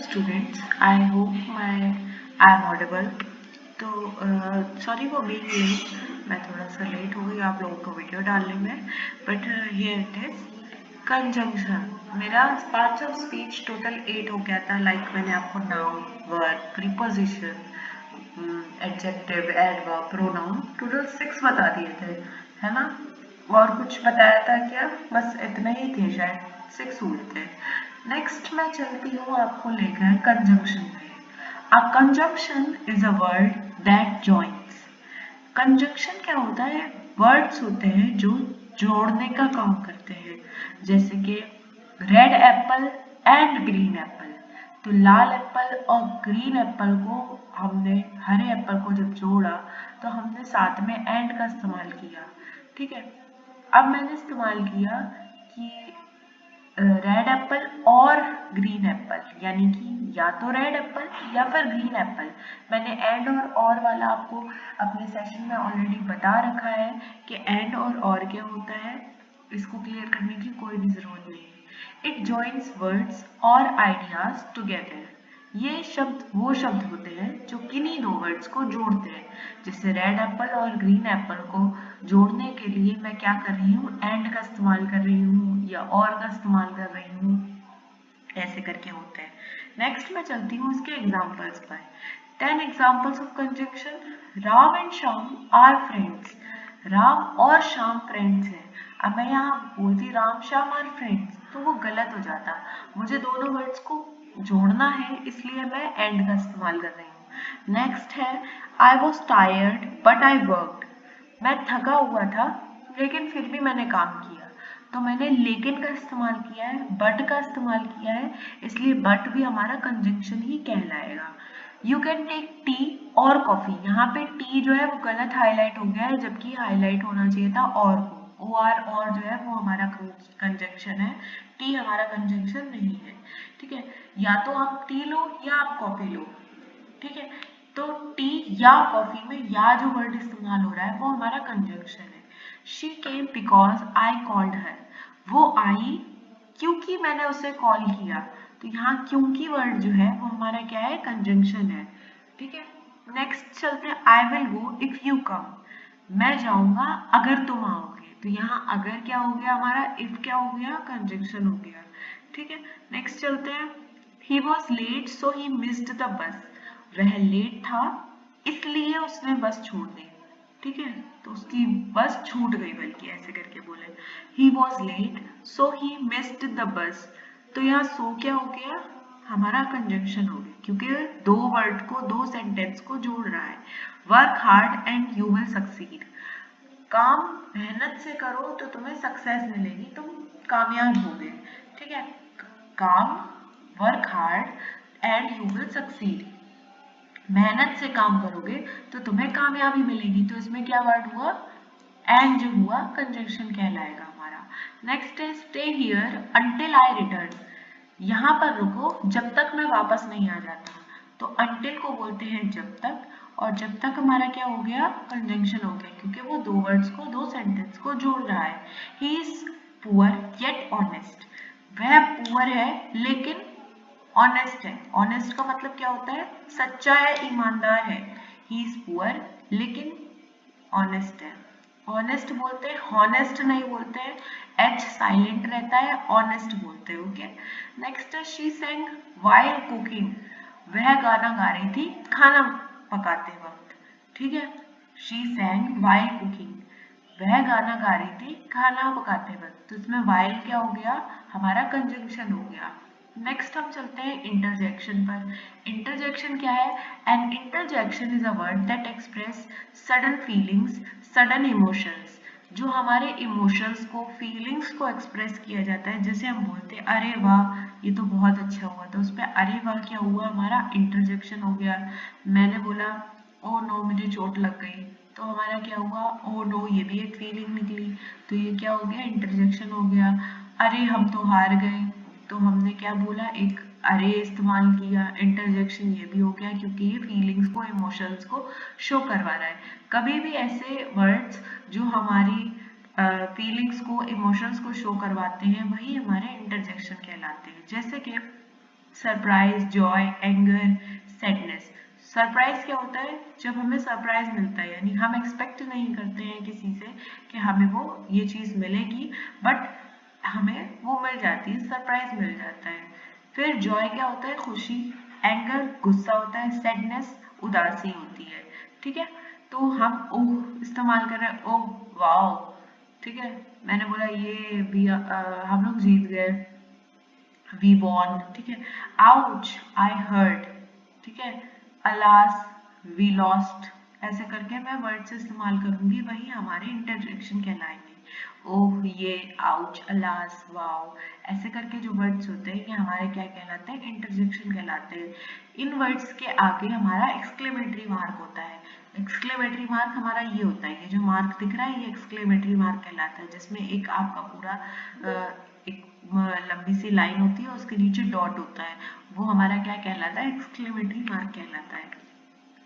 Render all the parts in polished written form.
students. I hope I am audible. तो sorry for being late. मैं थोड़ा सा लेट हो गई आप लोगों को वीडियो डालने में. But here it is conjunction. मेरा पार्ट्स ऑफ स्पीच टोटल 8 हो गया था. लाइक मैंने आपको noun, verb, preposition, adjective, adverb, pronoun total 6 बता दिए थे, है ना. और कुछ बताया था क्या? बस इतना ही थे, शायद 6 हुए थे. नेक्स्ट मैं चलती हूँ आपको लेकर कंजंक्शन पे. A conjunction is a word that joins. Conjunction क्या होता है? वर्ड्स होते हैं जो जोड़ने का काम करते हैं. जैसे कि red Apple and green Apple. तो लाल एप्पल और ग्रीन एप्पल को हमने हरे एप्पल को जब जोड़ा तो हमने साथ में एंड का इस्तेमाल किया. ठीक है. अब मैंने इस्तेमाल किया कि रेड एप्पल और ग्रीन एप्पल, यानी कि या तो रेड एप्पल या फिर ग्रीन एप्पल. मैंने एंड और वाला आपको अपने सेशन में ऑलरेडी बता रखा है कि एंड और क्या होता है. इसको क्लियर करने की कोई भी जरूरत नहीं है. इट जॉइंस वर्ड्स और आइडियाज टुगेदर. ये शब्द वो शब्द होते हैं जो किन्हीं दो वर्ड्स को जोड़ते हैं. जैसे रेड एप्पल और ग्रीन एप्पल को जोड़ने के लिए मैं क्या कर रही हूँ? एंड का इस्तेमाल कर रही हूँ या और का इस्तेमाल कर रही हूँ. ऐसे करके होते हैं. नेक्स्ट मैं चलती हूँ इसके एग्जाम्पल्स पर. 10 examples of conjunction. Ram and Shyam are friends. Ram और श्याम फ्रेंड्स हैं. अब मैं यहाँ बोलती राम श्याम आर फ्रेंड्स तो वो गलत हो जाता. मुझे दोनों वर्ड्स को जोड़ना है, इसलिए मैं एंड का इस्तेमाल कर रही हूँ. नेक्स्ट है I was tired but I worked. मैं थका हुआ था लेकिन फिर भी मैंने काम किया. तो मैंने लेकिन का इस्तेमाल किया है, बट का इस्तेमाल किया है, इसलिए बट भी हमारा कंजंक्शन ही कहलाएगा. यू कैन टेक टी और कॉफी. यहाँ पे टी जो है वो गलत हाईलाइट हो गया है, जबकि हाईलाइट होना चाहिए था और को. ओ आर और जो है वो हमारा कंजंक्शन है, टी हमारा कंजंक्शन नहीं है. ठीक है. या तो आप टी लो या आप कॉफी लो. ठीक है. तो टी या कॉफी में या जो वर्ड इस्तेमाल हो रहा है वो हमारा कंजंक्शन है. She came because I called her. वो आई क्योंकि मैंने उसे कॉल किया. तो यहाँ क्योंकि वर्ड जो है वो हमारा क्या है? कंजंक्शन है. ठीक है. नेक्स्ट चलते हैं. I will go if you come. मैं जाऊंगा अगर तुम आओगे. तो यहाँ अगर क्या हो गया हमारा? इफ क्या हो गया? कंजंक्शन हो गया. ठीक है. नेक्स्ट चलते हैं. He was late so he missed the bus. वह लेट था इसलिए उसने बस छोड़ दी. ठीक है. तो उसकी बस छूट गई, बल्कि ऐसे करके बोले. He was late so he missed the bus. तो यहाँ सो क्या हो गया? हमारा कंजंक्शन हो गया, क्योंकि दो वर्ड को, दो सेंटेंस को जोड़ रहा है. Work hard and you will succeed. काम मेहनत से करो तो तुम्हें सक्सेस मिलेगी, तुम कामयाब होगे. ठीक है. काम, work hard and you will succeed. मेहनत से काम करोगे तो तुम्हें कामयाबी मिलेगी. तो इसमें क्या वर्ड हुआ? एंड जो हुआ कंजंक्शन कहलाएगा हमारा. नेक्स्ट है stay here until I return. यहाँ पर रुको जब तक मैं वापस नहीं आ जाता. तो अंटिल को बोलते हैं जब तक, और जब तक हमारा क्या हो गया? कंजंक्शन हो गया, क्योंकि वो दो वर्ड्स को, दो सेंटेंस को जोड़ रहा है. He is poor yet honest. वह पुअर है लेकिन ऑनेस्ट है. ऑनेस्ट का मतलब क्या होता है? सच्चा है, ईमानदार है. ही इज पुअर लेकिन ऑनेस्ट है. ऑनेस्ट बोलते हैं, हॉनेस्ट नहीं बोलते हैं. एच साइलेंट रहता है, ऑनेस्ट बोलते हैं. ओके. नेक्स्ट है शी सेंग व्हाइल कुकिंग. वह गाना गा रही थी खाना पकाते वक्त. ठीक है. She sang while cooking. वह गाना गा रही थी खाना पकाते वक्त. तो इसमें व्हाइल क्या हो गया? हमारा कंजंक्शन हो गया. नेक्स्ट हम चलते हैं इंटरजेक्शन पर. इंटरजेक्शन क्या है? An interjection is a word that express sudden feelings, sudden emotions. जो हमारे इमोशंस को, फीलिंग्स को एक्सप्रेस किया जाता है. जैसे हम बोलते हैं अरे वाह ये तो बहुत अच्छा हुआ, तो उस पर अरे वाह क्या हुआ? हमारा इंटरजेक्शन हो गया. मैंने बोला ओ नो मुझे चोट लग गई, तो हमारा क्या हुआ? ओ नो, ये भी एक फीलिंग निकली. तो ये क्या हो गया? इंटरजेक्शन हो गया. अरे हम तो हार गए, तो हमने क्या बोला? एक अरे इस्तेमाल किया. इंटरजेक्शन ये भी हो गया, क्योंकि ये फीलिंग्स को, इमोशंस को शो करवा रहा है. कभी भी ऐसे वर्ड्स जो हमारी फीलिंग्स को, इमोशंस को शो करवाते हैं, वही हमारे इंटरजेक्शन कहलाते हैं. जैसे कि surprise, Joy, anger, sadness. Surprise क्या होता है? जब हमें सरप्राइज मिलता है, यानी हम एक्सपेक्ट नहीं करते हैं किसी से कि हमें वो ये चीज़ मिलेगी, बट हमें वो मिल जाती है, सरप्राइज मिल जाता है। फिर जॉय क्या होता है? खुशी। एंगर गुस्सा होता है। सैडनेस उदासी होती है। ठीक है, तो हम ओह इस्तेमाल कर रहे हैं, ओह वाओ। ठीक है, मैंने बोला ये भी हम लोग जीत गए, वी वॉन। ठीक है, आउच, आई हर्ट। ठीक है, अलास, वी लॉस्ट। ऐसे करके मैं वर्ड से इस्तेमाल करूंगी, वही हमारे इंटरजेक्शन कहलाएंगे। ओह, ये, आउच, अलास, वाओ, ऐसे करके जो वर्ड्स होते हैं ये हमारे क्या कहलाते हैं? इंटरजेक्शन कहलाते हैं। इन वर्ड्स के आगे हमारा एक्सक्लेमेटरी मार्क होता है। एक्सक्लेमेटरी मार्क हमारा ये होता है, ये जो मार्क दिख रहा है ये एक्सक्लेमेटरी मार्क कहलाता है, जिसमें एक आपका पूरा एक लंबी सी लाइन होती है, उसके नीचे डॉट होता है, वो हमारा क्या कहलाता है? एक्सक्लेमेटरी मार्क कहलाता है।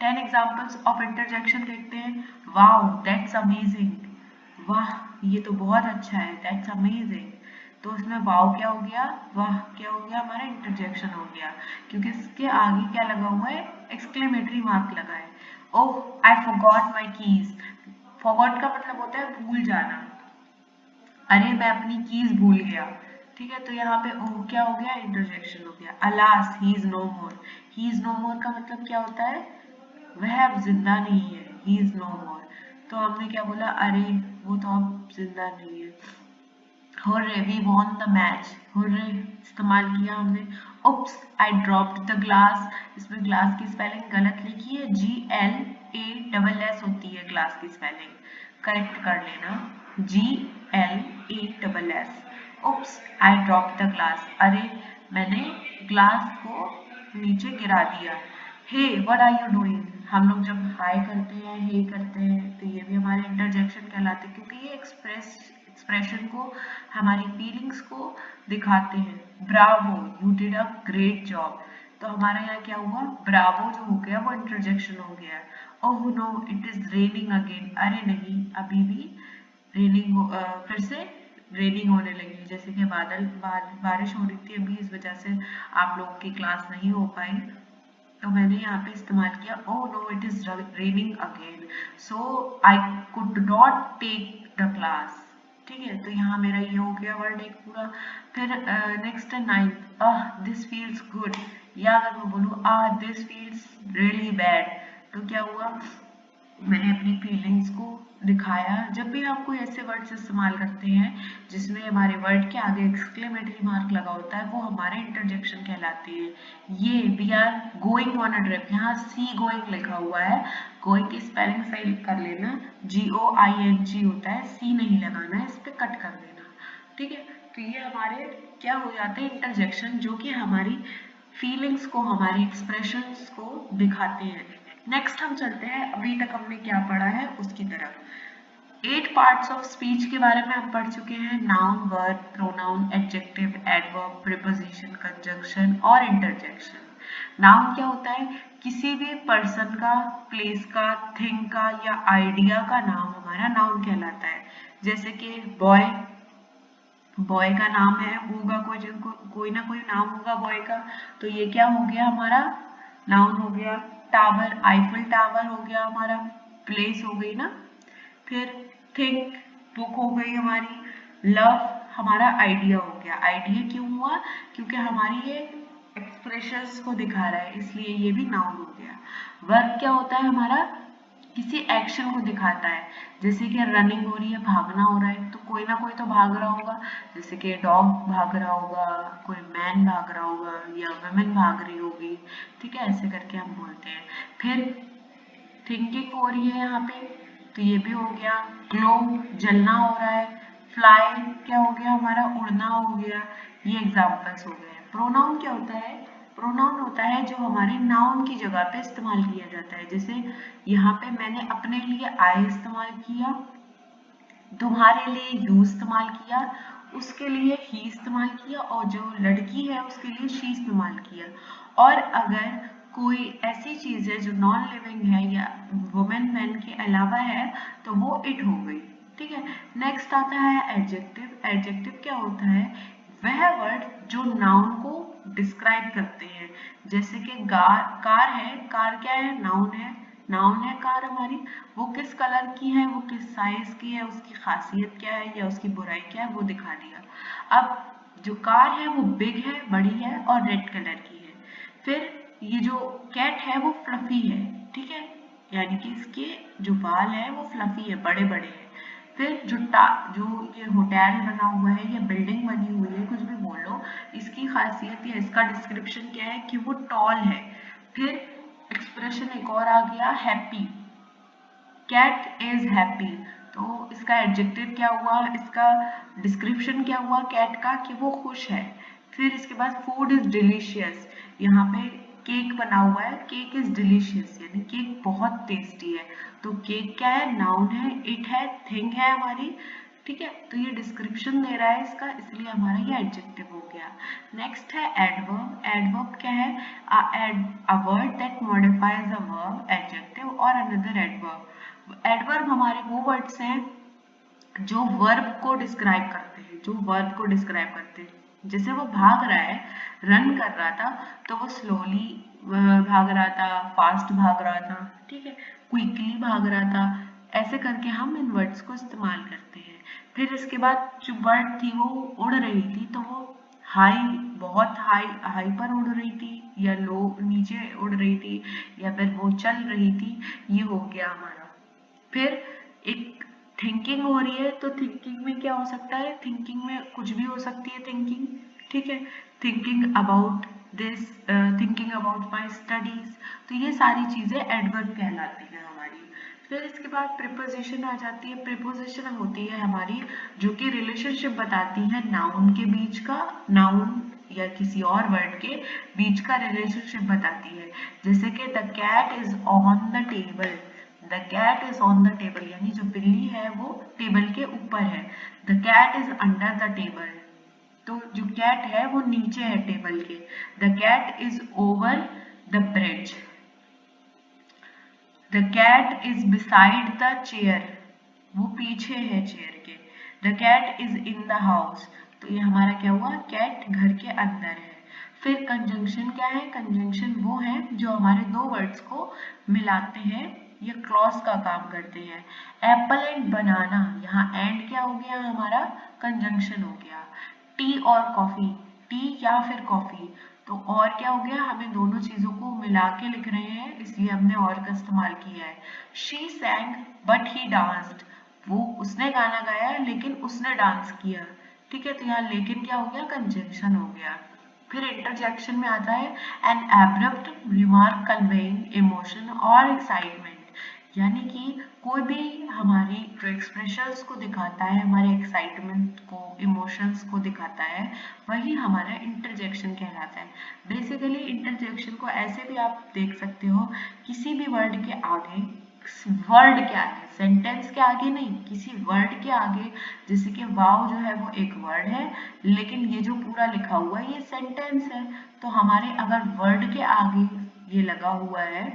10 एग्जाम्पल्स ऑफ इंटरजेक्शन देखते हैं। Wow, that's amazing. वाह, ये तो बहुत अच्छा है। That's amazing. तो उसमें वाओ क्या हो गया? वाह क्या हो गया? हमारा इंटरजेक्शन हो गया, क्योंकि इसके आगे क्या लगा हुआ है? एक्सक्लेमेटरी मार्क लगा है। Oh, I forgot my keys. Forgot का मतलब होता है भूल जाना। अरे मैं अपनी कीज भूल गया। ठीक है, तो यहाँ पे ओह क्या हो गया? इंटरजेक्शन हो गया। Alas, he is no more. He is no more का मतलब क्या होता है? वह अब जिंदा नहीं है। ही इज नो मोर। तो हमने क्या बोला? अरे वो तो अब जिंदा नहीं है। Hurray, we won the match. Hurray इस्तेमाल किया हमने। Oops, I dropped the glass. इसमें ग्लास की स्पेलिंग गलत लिखी है, GLASS होती है ग्लास की स्पेलिंग, करेक्ट कर लेना। GLASS। Oops, I dropped the glass. अरे मैंने ग्लास को नीचे गिरा दिया। हे, व्हाट आर यू डूइंग? हम लोग जब हाय करते हैं, हे करते हैं, तो ये भी हमारे इंटरजेक्शन कहलाते हैं, क्योंकि ये एक्सप्रेशन को, हमारी फीलिंग्स को दिखाते हैं। Bravo, you did a great job. तो हमारा यहाँ क्या हुआ? ब्रावो जो हो गया वो इंटरजेक्शन हो गया। Oh no, it is raining again. अरे नहीं, अभी भी रेनिंग, फिर से रेनिंग होने लगी, जैसे कि बारिश हो रही थी अभी, इस वजह से आप लोगों की क्लास नहीं हो पाई, तो मैंने यहाँ पे इस्तेमाल किया oh no, it is raining again, so I could not take the class. ठीक है, तो यहाँ मेरा ये हो गया वर्ड एक पूरा। फिर नेक्स्ट है 9th, दिस फील्स गुड। या अगर मैं बोलूँ दिस फील्स रियली बैड, तो क्या हुआ? मैंने अपनी फीलिंग्स को दिखाया। जब भी हम कोई ऐसे वर्ड्स इस्तेमाल करते हैं जिसमें हमारे वर्ड के आगे एक्सक्लेमेटरी मार्क लगा होता है, वो हमारे इंटरजेक्शन कहलाते हैं। ये we are going on a trip, यहाँ सी गोइंग लिखा हुआ है, गोइंग की स्पेलिंग सही कर लेना, GOING होता है, सी नहीं लगाना है, इस पर कट कर देना। ठीक है, तो ये हमारे क्या हो जाते हैं? इंटरजेक्शन, जो कि हमारी फीलिंग्स को, हमारी एक्सप्रेशंस को दिखाते हैं। नेक्स्ट हम चलते हैं, अभी तक हमने क्या पढ़ा है उसकी तरफ। 8 पार्ट्स ऑफ स्पीच के बारे में हम पढ़ चुके हैं। Noun, verb, pronoun, adjective, adverb, preposition, conjunction और इंटरजेक्शन। नाउन क्या होता है? किसी भी पर्सन का, प्लेस का, थिंग का या आइडिया का नाम हमारा नाउन कहलाता है। जैसे कि बॉय, बॉय का नाम है, होगा कोई ना कोई नाम होगा बॉय का, तो ये क्या हो गया? हमारा नाउन हो गया। टावर, आईफिल टावर हो गया हमारा, प्लेस हो गई ना। फिर थिंक, बुक हो गई हमारी। लव हमारा आइडिया हो गया। आइडिया क्यों हुआ? क्योंकि हमारी ये एक्सप्रेशंस को दिखा रहा है, इसलिए ये भी नाउन हो गया। वर्ब क्या होता है हमारा? किसी एक्शन को दिखाता है, जैसे कि रनिंग हो रही है, भागना हो रहा है, तो कोई ना कोई तो भाग रहा होगा, जैसे कि डॉग भाग रहा होगा, कोई मैन भाग रहा होगा, या वुमेन भाग रही होगी। ठीक है, ऐसे करके हम बोलते हैं। फिर थिंकिंग हो रही है यहाँ पे, तो ये भी हो गया। ग्लो, जलना हो रहा है। फ्लाई क्या हो गया हमारा? उड़ना हो गया। ये एग्जाम्पल्स हो गए। प्रोनाउन क्या होता है? प्रोनाउन होता है जो हमारे नाउन की जगह पे इस्तेमाल किया जाता है। जैसे यहाँ पे मैंने अपने लिए आई इस्तेमाल किया, तुम्हारे लिए यू इस्तेमाल किया, उसके लिए ही इस्तेमाल किया, और जो लड़की है उसके लिए शी इस्तेमाल किया। और अगर कोई ऐसी चीज है जो नॉन लिविंग है या वुमेन मैन के अलावा है, तो वो इट हो गई। ठीक है, नेक्स्ट आता है एडजेक्टिव। एडजेक्टिव क्या होता है? वह वर्ड जो नाउन को डिस्क्राइब करते हैं। जैसे कि कार है, कार क्या है, नाउन है, नाउन है कार हमारी, वो किस कलर की है, वो किस साइज की है, उसकी खासियत क्या है या उसकी बुराई क्या है वो दिखा दिया। अब जो कार है वो बिग है, बड़ी है और रेड कलर की है। फिर ये जो कैट है वो फ्लफी है, ठीक है, यानी कि इसके जो बाल है वो फ्लफी है, बड़े बड़े हैं। फिर जो ये होटल बना हुआ है या बिल्डिंग बनी हुई है, कुछ भी बोलो, इसकी खासियत या इसका डिस्क्रिप्शन क्या है कि वो टॉल है। फिर एक्सप्रेशन एक और आ गया, हैप्पी, कैट इज हैप्पी, तो इसका एडजेक्टिव क्या हुआ, इसका डिस्क्रिप्शन क्या हुआ कैट का कि वो खुश है। फिर इसके बाद फूड इज डिलीशियस, यहाँ पे केक बना हुआ है, केक इज डिलीशियस यानी केक बहुत टेस्टी है। तो केक क्या है, नाउन है, इट है, थिंग है हमारी, ठीक है। तो ये डिस्क्रिप्शन दे रहा है इसका, इसलिए हमारा ये एडजेक्टिव हो गया। नेक्स्ट है एडवर्ब। एडवर्ब क्या है, अ word that modifies a verb, adjective और अनदर एडवर्ब। एडवर्ब हमारे वो वर्ड्स हैं जो वर्ब को डिस्क्राइब करते हैं, जो वर्ब को डिस्क्राइब करते हैं। जैसे वो भाग रहा है, रन कर रहा था, तो वो स्लोली भाग रहा था, फास्ट भाग रहा था, ठीक है, क्विकली भाग रहा था। ऐसे करके हम इन वर्ड्स को इस्तेमाल करते हैं। फिर इसके बाद जो बर्ड थी वो उड़ रही थी, तो वो हाई, बहुत हाई हाई पर उड़ रही थी या लो नीचे उड़ रही थी या फिर वो चल रही थी, ये हो गया हमारा। फिर एक थिंकिंग हो रही है, तो थिंकिंग में क्या हो सकता है, थिंकिंग में कुछ भी हो सकती है थिंकिंग, ठीक है, thinking about this, thinking about my studies, तो ये सारी चीजें एडवर्ब कहलाती हैं हमारी। फिर इसके बाद प्रीपोजिशन आ जाती है। प्रीपोजिशन होती है हमारी जो कि रिलेशनशिप बताती है नाउन के बीच का, नाउन या किसी और वर्ड के बीच का रिलेशनशिप बताती है। जैसे कि the cat is on the table, the cat is on the table यानी जो बिल्ली है वो टेबल के ऊपर है। The cat is under the table, तो जो कैट है वो नीचे है टेबल के। The cat is over the bridge, the cat is beside the chair, वो पीछे है चेयर के। The cat is in the house, तो ये हमारा क्या हुआ, कैट घर के अंदर है। फिर कंजंक्शन क्या है, कंजंक्शन वो है जो हमारे दो वर्ड्स को मिलाते हैं या क्लॉज का काम करते हैं। एप्पल एंड बनाना, यहाँ एंड क्या हो गया हमारा, कंजंक्शन हो गया। टी और कॉफी, टी या फिर कॉफी, तो और क्या हो गया, हमें दोनों चीजों को मिला के लिख रहे हैं इसलिए हमने और का इस्तेमाल किया है। शी सैंग बट ही डांस्ड, वो उसने गाना गाया लेकिन उसने डांस किया, ठीक है, तो यहाँ लेकिन क्या हो गया, कंजंक्शन हो गया। फिर इंटरजेक्शन में आता है an abrupt remark conveying emotion और एक्साइटमेंट, यानी कि कोई भी हमारी जो एक्सप्रेशंस को दिखाता है, हमारे एक्साइटमेंट को, इमोशंस को दिखाता है, वही हमारा इंटरजेक्शन कहलाता है। बेसिकली इंटरजेक्शन को ऐसे भी आप देख सकते हो, किसी भी वर्ड के आगे, वर्ड के आगे, सेंटेंस के आगे नहीं, किसी वर्ड के आगे, जैसे कि वाव जो है वो एक वर्ड है लेकिन ये जो पूरा लिखा हुआ है ये सेंटेंस है, तो हमारे अगर वर्ड के आगे ये लगा हुआ है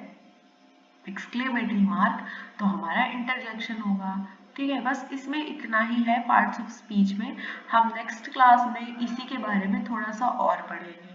एक्सक्लेमेटरी मार्क, तो हमारा इंटरजेक्शन होगा, ठीक है। बस इसमें इतना ही है पार्ट्स ऑफ स्पीच में। हम नेक्स्ट क्लास में इसी के बारे में थोड़ा सा और पढ़ेंगे।